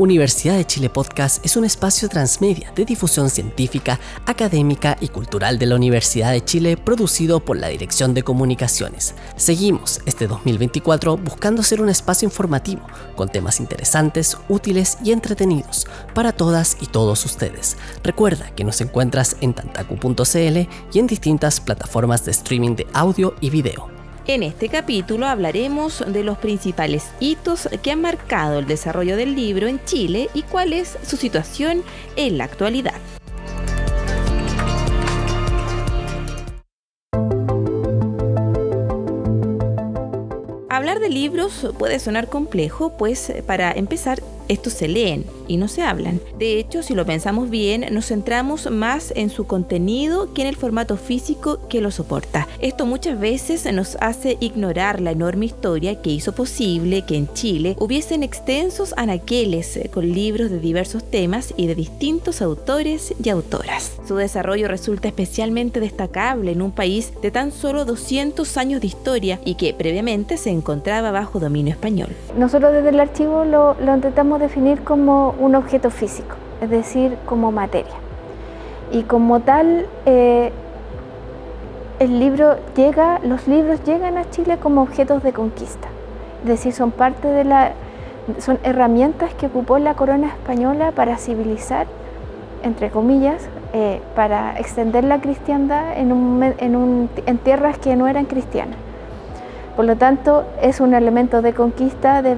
Universidad de Chile Podcast es un espacio transmedia de difusión científica, académica y cultural de la Universidad de Chile, producido por la Dirección de Comunicaciones. Seguimos este 2024 buscando ser un espacio informativo, con temas interesantes, útiles y entretenidos para todas y todos ustedes. Recuerda que nos encuentras en tantaku.cl y en distintas plataformas de streaming de audio y video. En este capítulo hablaremos de los principales hitos que han marcado el desarrollo del libro en Chile y cuál es su situación en la actualidad. Hablar de libros puede sonar complejo, pues para empezar, estos se leen y no se hablan. De hecho, si lo pensamos bien, nos centramos más en su contenido que en el formato físico que lo soporta. Esto muchas veces nos hace ignorar la enorme historia que hizo posible que en Chile hubiesen extensos anaqueles con libros de diversos temas y de distintos autores y autoras. Su desarrollo resulta especialmente destacable en un país de tan solo 200 años de historia y que previamente se encontraba bajo dominio español. Nosotros desde el archivo lo intentamos definir como un objeto físico, es decir, como materia. Y como tal, los libros llegan a Chile como objetos de conquista, es decir, son herramientas que ocupó la corona española para civilizar, entre comillas, para extender la cristiandad en tierras que no eran cristianas. Por lo tanto, es un elemento de conquista, de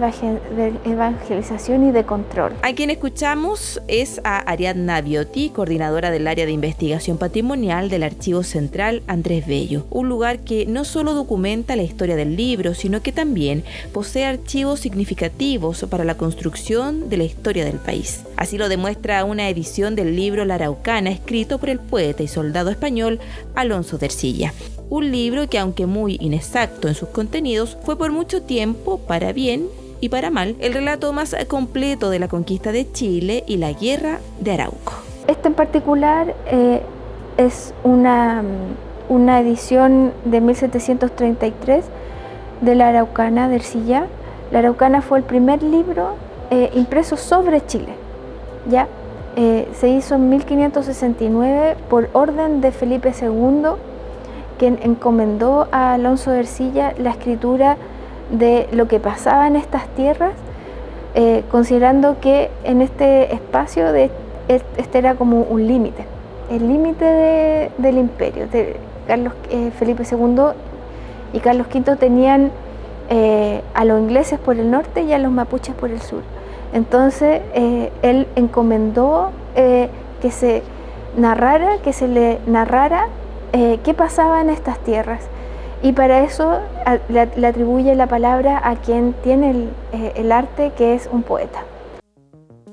evangelización y de control. A quien escuchamos es a Ariadna Viotti, coordinadora del área de investigación patrimonial del Archivo Central Andrés Bello, un lugar que no solo documenta la historia del libro, sino que también posee archivos significativos para la construcción de la historia del país. Así lo demuestra una edición del libro La Araucana, escrito por el poeta y soldado español Alonso de Ercilla. Un libro que, aunque muy inexacto en sus contenidos, fue por mucho tiempo, para bien y para mal, el relato más completo de la conquista de Chile y la guerra de Arauco. Este en particular es una edición de 1733 de La Araucana de Ercilla. La Araucana fue el primer libro impreso sobre Chile. ¿Ya? Se hizo en 1569 por orden de Felipe II, quien encomendó a Alonso de Ercilla la escritura de lo que pasaba en estas tierras, considerando que en este espacio este era como un límite, el límite del imperio. Felipe II y Carlos V tenían a los ingleses por el norte y a los mapuches por el sur. Entonces él encomendó que se le narrara qué pasaba en estas tierras, y para eso le atribuye la palabra a quien tiene el arte, que es un poeta.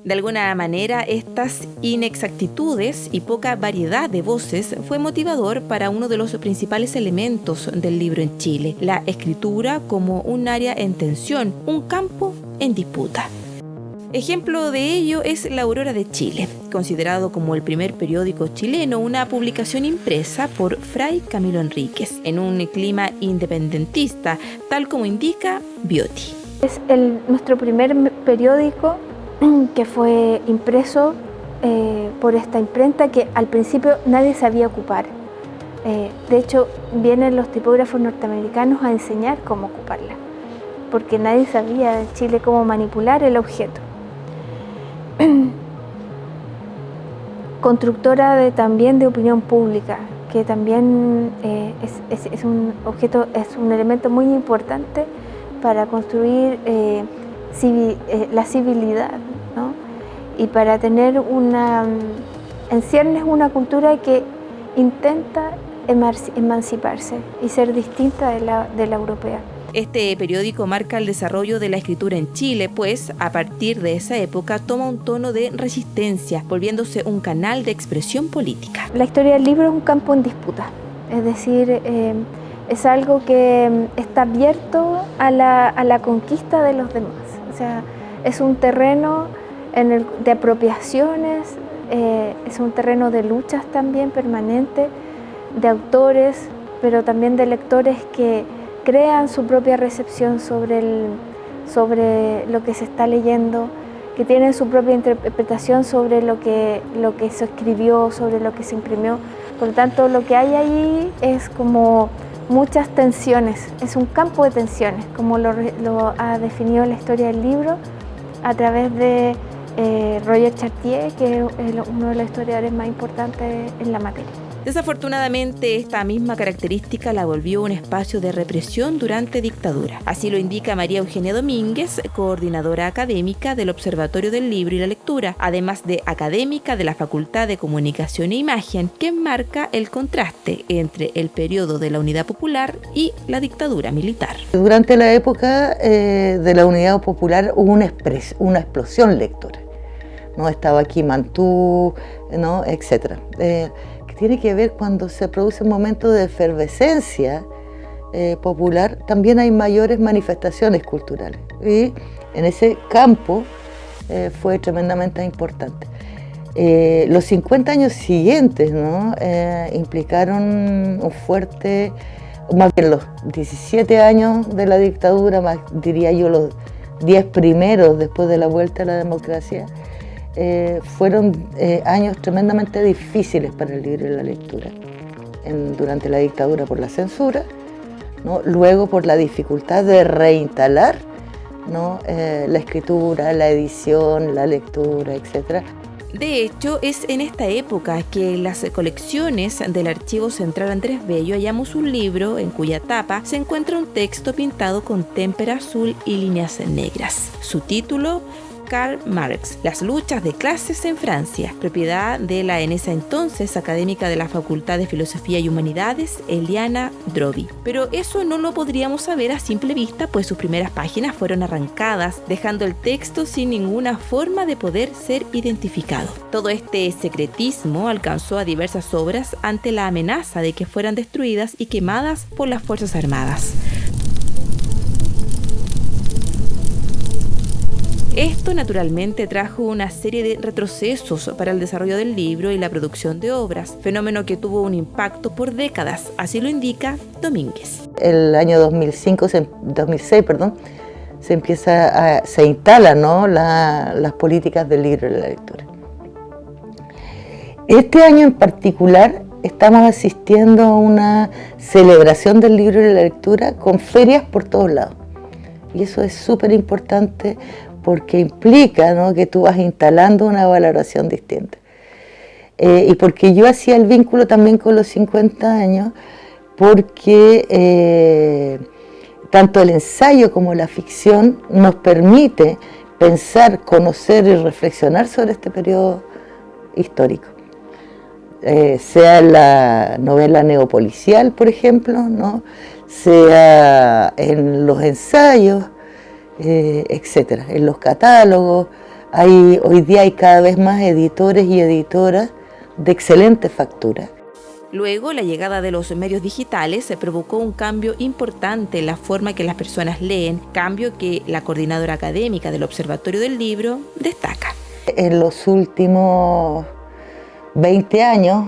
De alguna manera, estas inexactitudes y poca variedad de voces fue motivador para uno de los principales elementos del libro en Chile, la escritura como un área en tensión, un campo en disputa. Ejemplo de ello es La Aurora de Chile, considerado como el primer periódico chileno, una publicación impresa por Fray Camilo Enríquez, en un clima independentista, tal como indica Viotti. Es nuestro primer periódico que fue impreso por esta imprenta que al principio nadie sabía ocupar. De hecho, vienen los tipógrafos norteamericanos a enseñar cómo ocuparla, porque nadie sabía en Chile cómo manipular el objeto. Constructora también de opinión pública, que también es un objeto, es un elemento muy importante para construir la civilidad, ¿no? Y para tener en ciernes una cultura que intenta emanciparse y ser distinta de la europea. Este periódico marca el desarrollo de la escritura en Chile, pues a partir de esa época toma un tono de resistencia, volviéndose un canal de expresión política. La historia del libro es un campo en disputa, es decir, es algo que está abierto a la conquista de los demás. O sea, es un terreno de apropiaciones, es un terreno de luchas también permanente, de autores, pero también de lectores que crean su propia recepción sobre lo que se está leyendo, que tienen su propia interpretación sobre lo que se escribió, sobre lo que se imprimió. Por lo tanto, lo que hay ahí es como muchas tensiones, es un campo de tensiones, como lo ha definido la historia del libro a través de Roger Chartier, que es uno de los historiadores más importantes en la materia. Desafortunadamente, esta misma característica la volvió un espacio de represión durante dictadura. Así lo indica María Eugenia Domínguez, coordinadora académica del Observatorio del Libro y la Lectura, además de académica de la Facultad de Comunicación e Imagen, que enmarca el contraste entre el periodo de la Unidad Popular y la dictadura militar. Durante la época de la Unidad Popular hubo una explosión lectora, ¿no? Estaba aquí Mantú, ¿no? Etcétera. Tiene que ver cuando se produce un momento de efervescencia popular, también hay mayores manifestaciones culturales. Y en ese campo fue tremendamente importante. Los 50 años siguientes, ¿no? Implicaron un fuerte, más bien los 17 años de la dictadura, más diría yo los 10 primeros después de la vuelta a la democracia, fueron años tremendamente difíciles para el libro y la lectura. Durante la dictadura por la censura, ¿no? Luego por la dificultad de reinstalar, ¿no? La escritura, la edición, la lectura, etc. De hecho, es en esta época que en las colecciones del Archivo Central Andrés Bello hallamos un libro en cuya tapa se encuentra un texto pintado con témpera azul y líneas negras. Su título: Karl Marx, las luchas de clases en Francia, propiedad de la en ese entonces académica de la Facultad de Filosofía y Humanidades, Eliana Drobi. Pero eso no lo podríamos saber a simple vista, pues sus primeras páginas fueron arrancadas, dejando el texto sin ninguna forma de poder ser identificado. Todo este secretismo alcanzó a diversas obras ante la amenaza de que fueran destruidas y quemadas por las Fuerzas Armadas. Esto naturalmente trajo una serie de retrocesos para el desarrollo del libro y la producción de obras, fenómeno que tuvo un impacto por décadas, así lo indica Domínguez. El año 2006, se instalan, ¿no? las políticas del libro y la lectura. Este año en particular estamos asistiendo a una celebración del libro y la lectura con ferias por todos lados. Y eso es súper importante porque implica, ¿no? que tú vas instalando una valoración distinta. Y porque yo hacía el vínculo también con los 50 años, porque tanto el ensayo como la ficción nos permite pensar, conocer y reflexionar sobre este periodo histórico. Sea la novela neopolicial, por ejemplo, ¿no? Sea en los ensayos, etcétera. En los catálogos, hoy día hay cada vez más editores y editoras de excelente factura. Luego, la llegada de los medios digitales se provocó un cambio importante en la forma que las personas leen, cambio que la coordinadora académica del Observatorio del Libro destaca. En los últimos 20 años,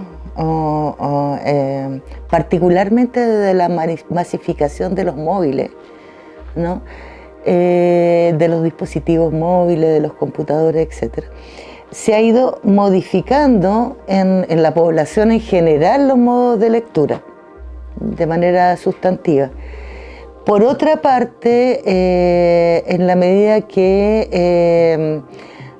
particularmente desde la masificación de los móviles, ¿no? De los dispositivos móviles, de los computadores, etc., se ha ido modificando en la población en general los modos de lectura de manera sustantiva. Por otra parte, en la medida que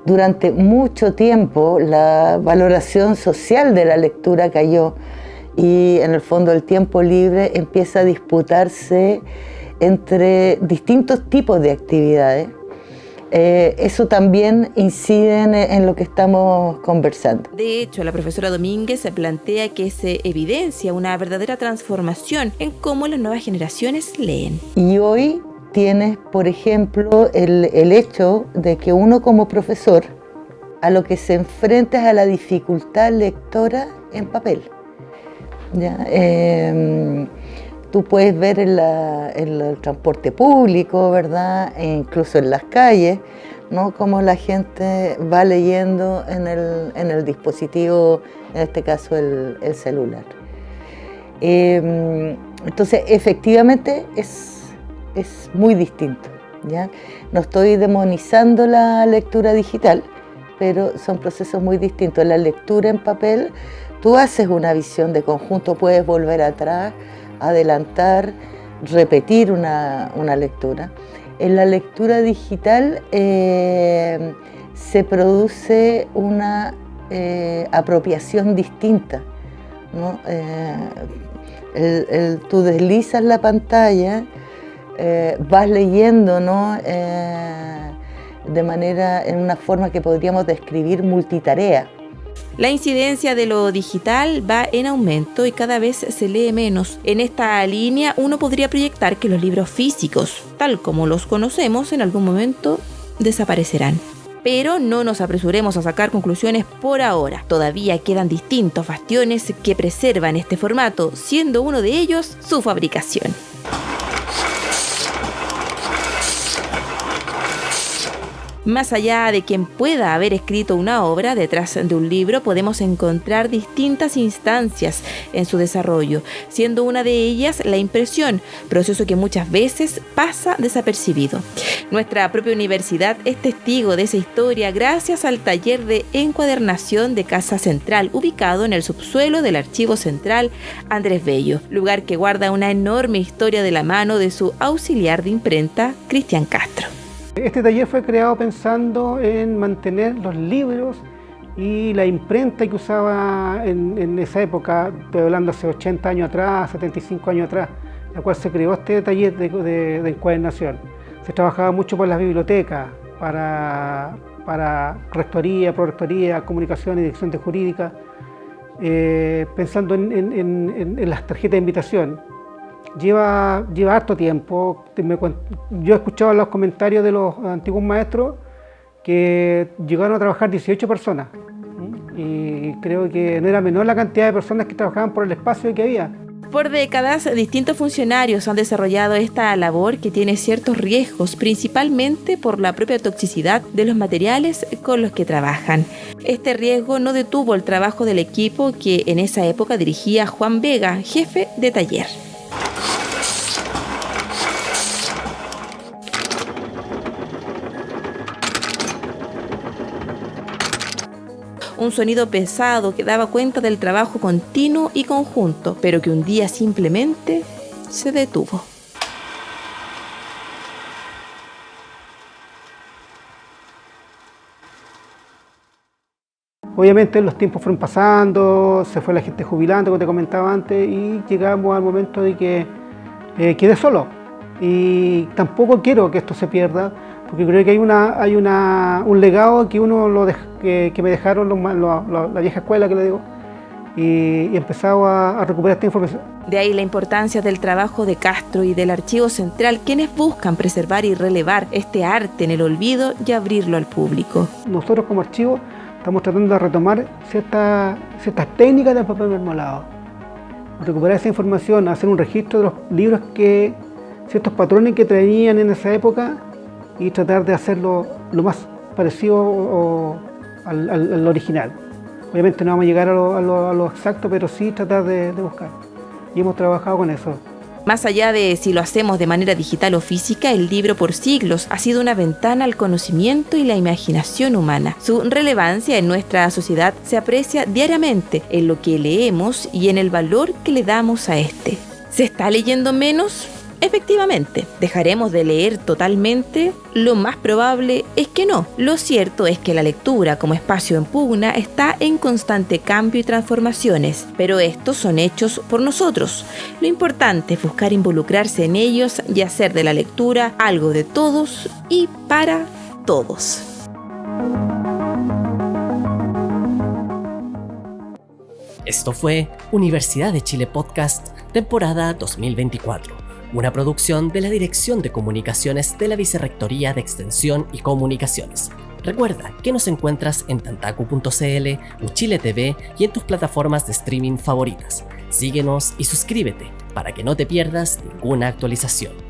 durante mucho tiempo la valoración social de la lectura cayó y en el fondo el tiempo libre empieza a disputarse entre distintos tipos de actividades, eso también incide en lo que estamos conversando. De hecho, la profesora Domínguez plantea que se evidencia una verdadera transformación en cómo las nuevas generaciones leen. Y hoy tienes, por ejemplo, el hecho de que uno como profesor a lo que se enfrenta es a la dificultad lectora en papel. ¿Ya? Tú puedes ver en el transporte público, ¿verdad? E incluso en las calles, ¿no? Cómo la gente va leyendo en el dispositivo, en este caso el celular. Entonces, efectivamente, es muy distinto. ¿ya? No estoy demonizando la lectura digital, pero son procesos muy distintos. La lectura en papel, tú haces una visión de conjunto, puedes volver atrás, adelantar, repetir una lectura. En la lectura digital se produce una apropiación distinta, ¿no? Tú deslizas la pantalla, vas leyendo, ¿no? En una forma que podríamos describir multitarea. La incidencia de lo digital va en aumento y cada vez se lee menos. En esta línea uno podría proyectar que los libros físicos, tal como los conocemos, en algún momento desaparecerán. Pero no nos apresuremos a sacar conclusiones por ahora. Todavía quedan distintos bastiones que preservan este formato, siendo uno de ellos su fabricación. Más allá de quien pueda haber escrito una obra, detrás de un libro podemos encontrar distintas instancias en su desarrollo, siendo una de ellas la impresión, proceso que muchas veces pasa desapercibido. Nuestra propia universidad es testigo de esa historia gracias al taller de encuadernación de Casa Central, ubicado en el subsuelo del Archivo Central Andrés Bello, lugar que guarda una enorme historia de la mano de su auxiliar de imprenta, Cristian Castro. Este taller fue creado pensando en mantener los libros y la imprenta que usaba en esa época, estoy hablando hace 80 años atrás, 75 años atrás, la cual se creó este taller de encuadernación. Se trabajaba mucho por las bibliotecas, para rectoría, prorectoría, comunicación y dirección de jurídica, pensando en las tarjetas de invitación. Lleva harto tiempo. Yo he escuchado los comentarios de los antiguos maestros que llegaron a trabajar 18 personas y creo que no era menor la cantidad de personas que trabajaban por el espacio que había. Por décadas, distintos funcionarios han desarrollado esta labor que tiene ciertos riesgos, principalmente por la propia toxicidad de los materiales con los que trabajan. Este riesgo no detuvo el trabajo del equipo que en esa época dirigía Juan Vega, jefe de taller. Un sonido pesado que daba cuenta del trabajo continuo y conjunto, pero que un día simplemente se detuvo. Obviamente los tiempos fueron pasando, se fue la gente jubilando, como te comentaba antes, y llegamos al momento de que quedé solo. Y tampoco quiero que esto se pierda, porque creo que hay un legado que que me dejaron la vieja escuela, que le digo, y he empezado a recuperar esta información. De ahí la importancia del trabajo de Castro y del Archivo Central, quienes buscan preservar y relevar este arte en el olvido y abrirlo al público. Nosotros como archivo estamos tratando de retomar ciertas técnicas del papel mermolado, recuperar esa información, hacer un registro de los libros ciertos patrones que traían en esa época y tratar de hacerlo lo más parecido al original. Obviamente no vamos a llegar a lo exacto, pero sí tratar de buscar. Y hemos trabajado con eso. Más allá de si lo hacemos de manera digital o física, el libro por siglos ha sido una ventana al conocimiento y la imaginación humana. Su relevancia en nuestra sociedad se aprecia diariamente en lo que leemos y en el valor que le damos a este. ¿Se está leyendo menos? Efectivamente, ¿dejaremos de leer totalmente? Lo más probable es que no. Lo cierto es que la lectura como espacio en pugna está en constante cambio y transformaciones, pero estos son hechos por nosotros. Lo importante es buscar involucrarse en ellos y hacer de la lectura algo de todos y para todos. Esto fue Universidad de Chile Podcast, temporada 2024. Una producción de la Dirección de Comunicaciones de la Vicerrectoría de Extensión y Comunicaciones. Recuerda que nos encuentras en tantacu.cl, Uchile TV y en tus plataformas de streaming favoritas. Síguenos y suscríbete para que no te pierdas ninguna actualización.